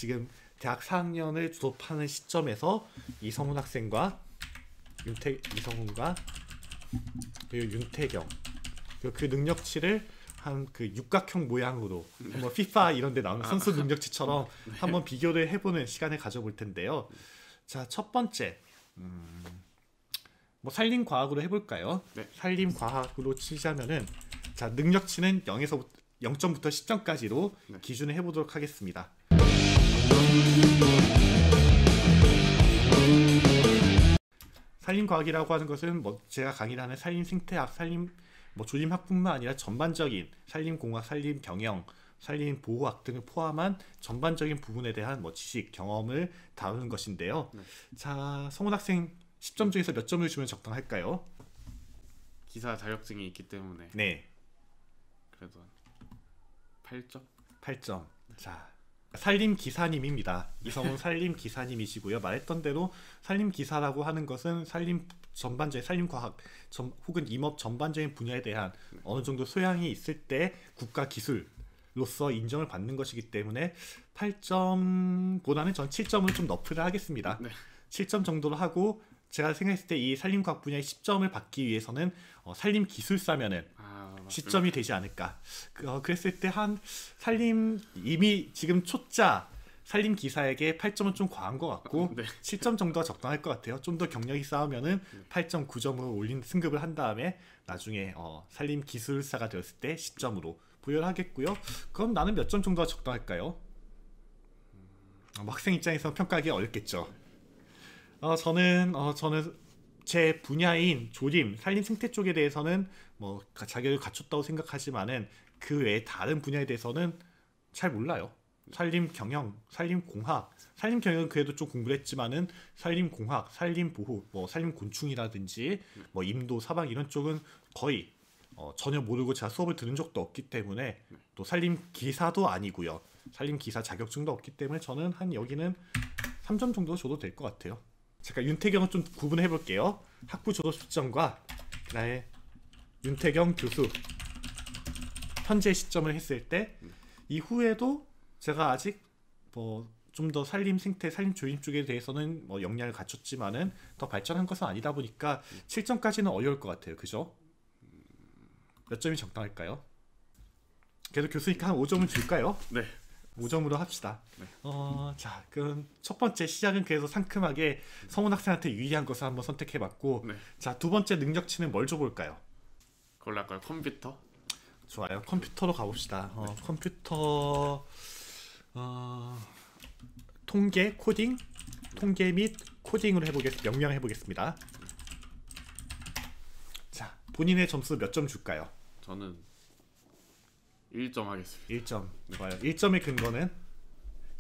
지금 대학 4학년을 졸업하는 시점에서 이성훈 학생과 이성훈과 그리고 윤태경 그리고 그 능력치를 한 그 육각형 모양으로 한번 FIFA 이런 데 나오는 선수 능력치처럼 한번 비교를 해보는 시간을 가져볼 텐데요. 자, 첫 번째 뭐 산림과학으로 해볼까요? 네. 산림과학으로 치자면은 자, 능력치는 0에서 0점부터 10점까지로 네. 기준을 해보도록 하겠습니다. 산림과학이라고 하는 것은 뭐 제가 강의를 하는 산림생태학, 뭐 조림학뿐만 아니라 전반적인 산림공학, 산림경영, 산림보호학 등을 포함한 전반적인 부분에 대한 뭐 지식, 경험을 다루는 것인데요. 네. 자, 성훈 학생 10점 중에서 몇 점을 주면 적당할까요? 기사 자격증이 있기 때문에 네, 그래도 8점? 8점. 자, 산림기사님입니다. 이성훈 산림기사님이시고요. 말했던 대로 산림기사라고 하는 것은 산림 전반적인 산림과학 혹은 임업 전반적인 분야에 대한 어느 정도 소양이 있을 때 국가 기술로서 인정을 받는 것이기 때문에 8점보다는 전 7점을 좀 너프를 하겠습니다. 네. 7점 정도로 하고 제가 생각했을 때 이 산림과학 분야에 10점을 받기 위해서는 산림기술사면은 시점이 되지 않을까. 그랬을 때 한 이미 지금 초짜 산림 기사에게 8점은 좀 과한 것 같고 네. 7점 정도가 적당할 것 같아요. 좀 더 경력이 쌓으면은 8.9점으로 올린 승급을 한 다음에 나중에 산림 기술사가 되었을 때 10점으로 부여를 하겠고요. 그럼 나는 몇 점 정도가 적당할까요? 학생 입장에서 평가하기 어렵겠죠. 저는 제 분야인 조림, 산림 생태 쪽에 대해서는 뭐 자격을 갖췄다고 생각하지만은 그 외에 다른 분야에 대해서는 잘 몰라요. 산림경영, 산림공학, 산림경영은 그래도 좀 공부를 했지만은 산림공학, 산림보호, 뭐 산림곤충이라든지 뭐 임도, 사방 이런 쪽은 거의 전혀 모르고 제가 수업을 들은 적도 없기 때문에 또 산림기사도 아니고요. 산림기사 자격증도 없기 때문에 저는 한 여기는 3점 정도 줘도 될 것 같아요. 잠깐 윤태경은 좀 구분해 볼게요. 학부 졸업 시점과 그다음에 윤태경 교수 현재 시점을 했을 때 이후에도 제가 아직 뭐 좀 더 산림 생태, 산림 조림 쪽에 대해서는 뭐 역량을 갖췄지만은 더 발전한 것은 아니다 보니까 7점까지는 어려울 것 같아요. 그죠? 몇 점이 적당할까요? 그래도 교수니까 한 5점은 줄까요? 네. 5점으로 합시다. 네. 자, 그럼 첫 번째 시작은 그래서 상큼하게 성훈 학생한테 유리한 것을 한번 선택해봤고, 네. 자, 두 번째 능력치는 뭘 줘볼까요? 그걸로 할까요? 컴퓨터? 좋아요. 컴퓨터로 가봅시다. 컴퓨터 통계, 코딩, 통계 및 코딩으로 명명해보겠습니다. 자, 본인의 점수 몇 점 줄까요? 저는 1점 하겠습니다. 1점. 좋아요. 1점의 근거는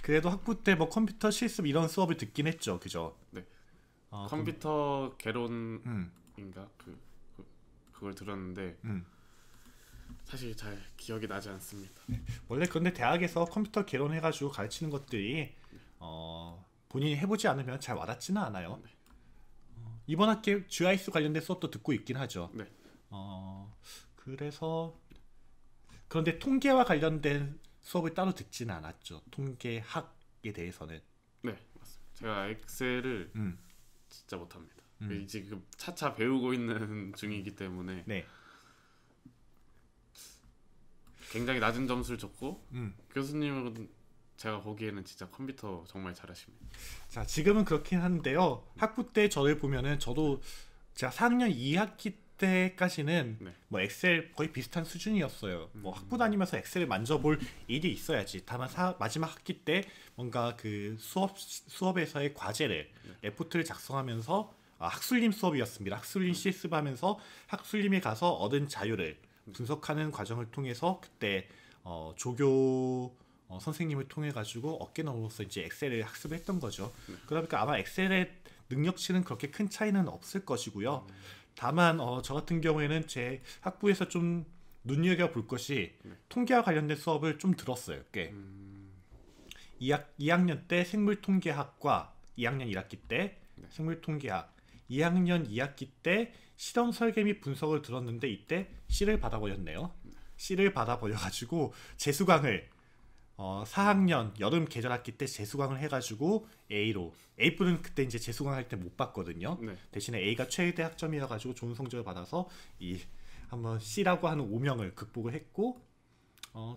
그래도 학부 때 뭐 컴퓨터 실습 이런 수업을 듣긴 했죠, 그죠? 네. 컴퓨터 개론인가 그걸 들었는데 사실 잘 기억이 나지 않습니다. 원래 그런데 대학에서 컴퓨터 개론해가지고 가르치는 것들이 본인이 해보지 않으면 잘 와닿지는 않아요. 이번 학기 GIS 관련된 수업도 듣고 있긴 하죠. 네. 그래서 그런데 통계와 관련된 수업을 따로 듣지는 않았죠. 통계학에 대해서는. 네, 맞습니다. 제가 엑셀을 진짜 못합니다. 지금 차차 배우고 있는 중이기 때문에 네. 굉장히 낮은 점수를 줬고 교수님은 제가 보기에는 진짜 컴퓨터 정말 잘하십니다. 자, 지금은 그렇긴 한데요. 학부 때 저를 보면은 저도 제가 4학년 2학기 때까지는 네. 뭐 엑셀 거의 비슷한 수준이었어요. 뭐 학부 다니면서 엑셀을 만져볼 일이 있어야지. 다만 마지막 학기 때 뭔가 그 수업에서의 과제를 레포트를 작성하면서 학술림 수업이었습니다. 학술림 실습하면서 학술림에 가서 얻은 자료를 분석하는 과정을 통해서 그때 조교 선생님을 통해 가지고 어깨너머로서 이제 엑셀을 학습을 했던 거죠. 그러니까 아마 엑셀의 능력치는 그렇게 큰 차이는 없을 것이고요. 다만 저 같은 경우에는 제 학부에서 좀 눈여겨볼 것이 통계와 관련된 수업을 좀 들었어요. 꽤 2학년 때 생물통계학과 2학년 1학기 때 생물통계학 2학년 2학기 때 실험 설계 및 분석을 들었는데 이때 C를 받아버렸네요. C를 받아버려가지고 재수강을 4학년 여름 계절학기 때 재수강을 해가지고 A로 A분은 그때 이제 재수강할 때 못 봤거든요. 네. 대신에 A가 최대 학점이어가지고 좋은 성적을 받아서 이 한번 C라고 하는 오명을 극복을 했고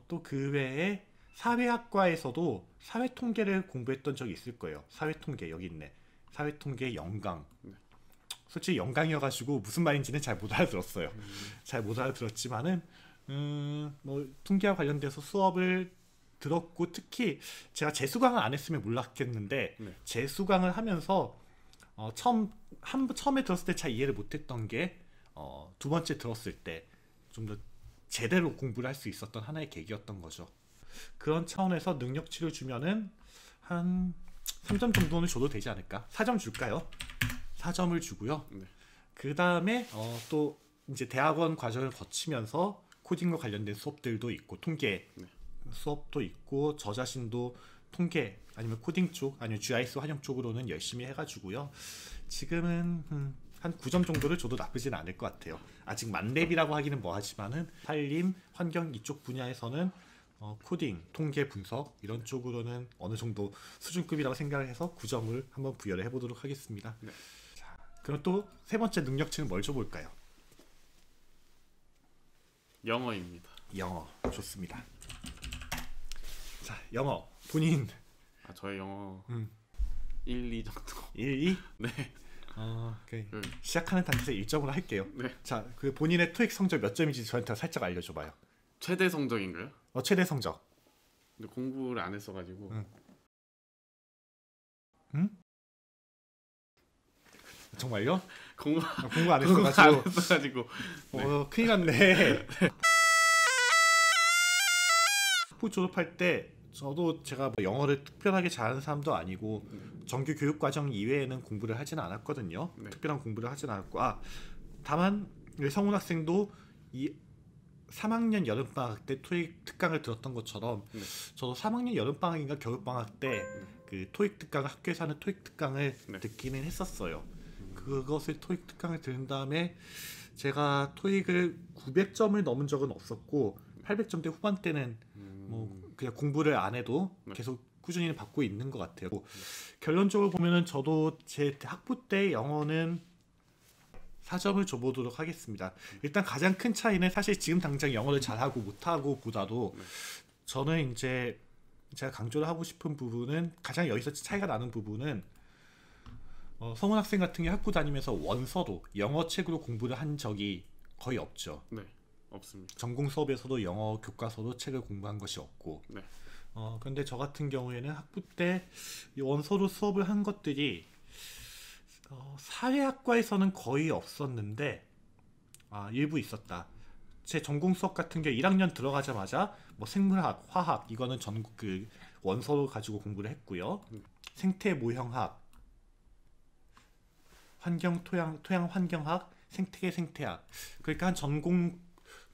또 그 외에 사회학과에서도 사회통계를 공부했던 적이 있을 거예요. 사회통계 여기 있네. 사회통계 영강. 솔직히 영강이어가지고 무슨 말인지는 잘 못 알아들었어요. 잘 못 알아들었지만은 뭐 통계와 관련돼서 수업을 들었고 특히 제가 재수강을 안 했으면 몰랐겠는데 네. 재수강을 하면서 처음에 들었을 때 잘 이해를 못했던 게 두 번째 들었을 때 좀 더 제대로 공부를 할 수 있었던 하나의 계기였던 거죠. 그런 차원에서 능력치를 주면은 한 3점 정도는 줘도 되지 않을까? 4점 줄까요? 4점을 주고요. 네. 그 다음에 또 이제 대학원 과정을 거치면서 코딩과 관련된 수업들도 있고 통계 네. 수업도 있고 저 자신도 통계 아니면 코딩 쪽 아니면 GIS 활용 쪽으로는 열심히 해가지고요. 지금은 한 9점 정도를 줘도 나쁘진 않을 것 같아요. 아직 만렙이라고 하기는 뭐하지만은 산림, 환경 이쪽 분야에서는 코딩, 통계 분석 이런 쪽으로는 어느 정도 수준급이라고 생각을 해서 9점을 한번 부여를 해보도록 하겠습니다. 네. 자, 그럼 또 세 번째 능력치는 뭘 줘볼까요? 영어입니다. 영어 좋습니다. 자, 영어 본인 저의 영어 1, 2 정도. 1, 2? 네. 시작하는 단계에서 1점으로 할게요. 네. 자, 그 본인의 토익 성적 몇 점인지 저한테 살짝 알려줘봐요. 최대 성적인가요? 최대 성적. 근데 공부를 안 했어가지고. 응? 정말요? 공부 안 안 했어가지고. 했어가지고. 네. 큰일 났네. 학부 졸업할 때 저도 제가 뭐 영어를 특별하게 잘하는 사람도 아니고 정규 교육 과정 이외에는 공부를 하지는 않았거든요. 네. 특별한 공부를 하지는 않았고 다만 성훈 학생도 이 3학년 여름방학 때 토익 특강을 들었던 것처럼 저도 3학년 여름방학인가 겨울방학 때 그 토익 특강 학교에서 하는 토익 특강을 듣기는 했었어요. 그것을 토익 특강을 들은 다음에 제가 토익을 900점을 넘은 적은 없었고 800점대 후반대는 뭐 그냥 공부를 안 해도 계속 꾸준히 받고 있는 것 같아요. 결론적으로 보면은 저도 제 학부 때 영어는 4점을 줘보도록 하겠습니다. 일단 가장 큰 차이는 사실 지금 당장 영어를 잘하고 못하고 보다도 저는 이제 제가 강조를 하고 싶은 부분은 가장 여기서 차이가 나는 부분은 성훈 학생 같은 게 학부 다니면서 원서도 영어 책으로 공부를 한 적이 거의 없죠. 네, 없습니다. 전공 수업에서도 영어 교과서도 책을 공부한 것이 없고. 네. 그런데 저 같은 경우에는 학부 때 원서로 수업을 한 것들이 사회학과에서는 거의 없었는데 일부 있었다. 제 전공 수업 같은 게 1학년 들어가자마자 뭐 생물학, 화학 이거는 전국 그 원서로 가지고 공부를 했고요. 생태 모형학, 환경 토양 환경학, 생태계 생태학. 그러니까 한 전공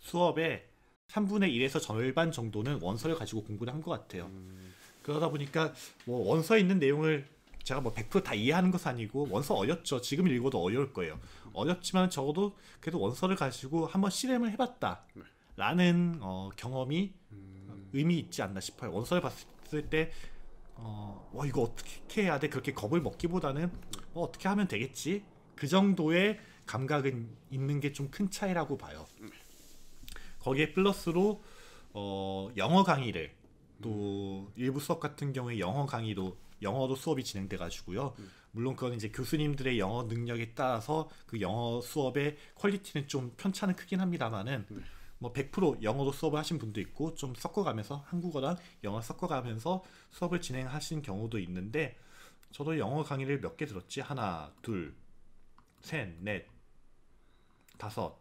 수업의 3분의 1에서 절반 정도는 원서를 가지고 공부를 한 것 같아요. 그러다 보니까 뭐 원서에 있는 내용을 제가 뭐 100% 다 이해하는 것은 아니고 원서 어렵죠. 지금 읽어도 어려울 거예요. 어렵지만 적어도 그래도 원서를 가지고 한번 실행을 해봤다 라는 경험이 의미 있지 않나 싶어요. 원서를 봤을 때 이거 어떻게 해야 돼? 그렇게 겁을 먹기보다는 어떻게 하면 되겠지? 그 정도의 감각은 있는 게 좀 큰 차이라고 봐요. 거기에 플러스로 영어 강의를 또 일부 수업 같은 경우에 영어로 수업이 진행돼 가지고요. 물론 그건 이제 교수님들의 영어 능력에 따라서 그 영어 수업의 퀄리티는 좀 편차는 크긴 합니다만은 뭐 100% 영어로 수업을 하신 분도 있고 좀 섞어가면서 한국어랑 영어 섞어가면서 수업을 진행하신 경우도 있는데 저도 영어 강의를 몇 개 들었지. 하나, 둘, 셋, 넷, 다섯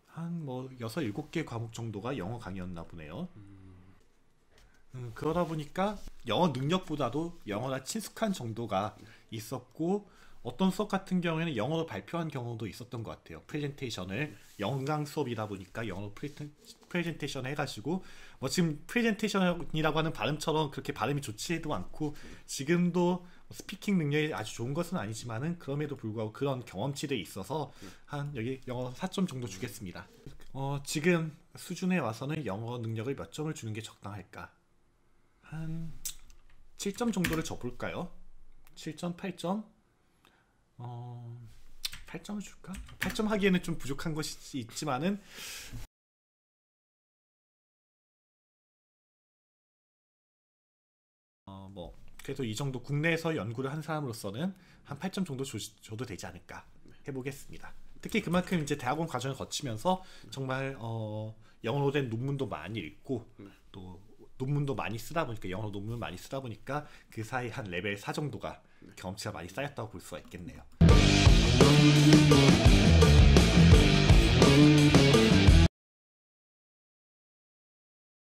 한 뭐 6, 7개 과목 정도가 영어 강의였나 보네요. 그러다 보니까 영어 능력보다도 영어나 친숙한 정도가 있었고 어떤 수업 같은 경우에는 영어로 발표한 경우도 있었던 것 같아요. 프레젠테이션을 영강 수업이다 보니까 영어로 프레젠테이션 해가지고 뭐 지금 프레젠테이션이라고 하는 발음처럼 그렇게 발음이 좋지도 않고 지금도 스피킹 능력이 아주 좋은 것은 아니지만은 그럼에도 불구하고 그런 경험치들이 있어서 한 여기 영어 4점 정도 주겠습니다. 지금 수준에 와서는 영어 능력을 몇 점을 주는 게 적당할까? 한 7점 정도를 줘볼까요? 7점, 8점? 8점을 줄까? 8점 하기에는 좀 부족한 것이 있지만은 뭐 그래도 이 정도 국내에서 연구를 한 사람으로서는 한 8점 정도 줘도 되지 않을까 해보겠습니다. 특히 그만큼 이제 대학원 과정을 거치면서 정말 영어로 된 논문도 많이 읽고 또 논문도 많이 쓰다 보니까 영어 논문을 많이 쓰다 보니까 그 사이 한 레벨 4 정도가 경험치가 많이 쌓였다고 볼 수가 있겠네요.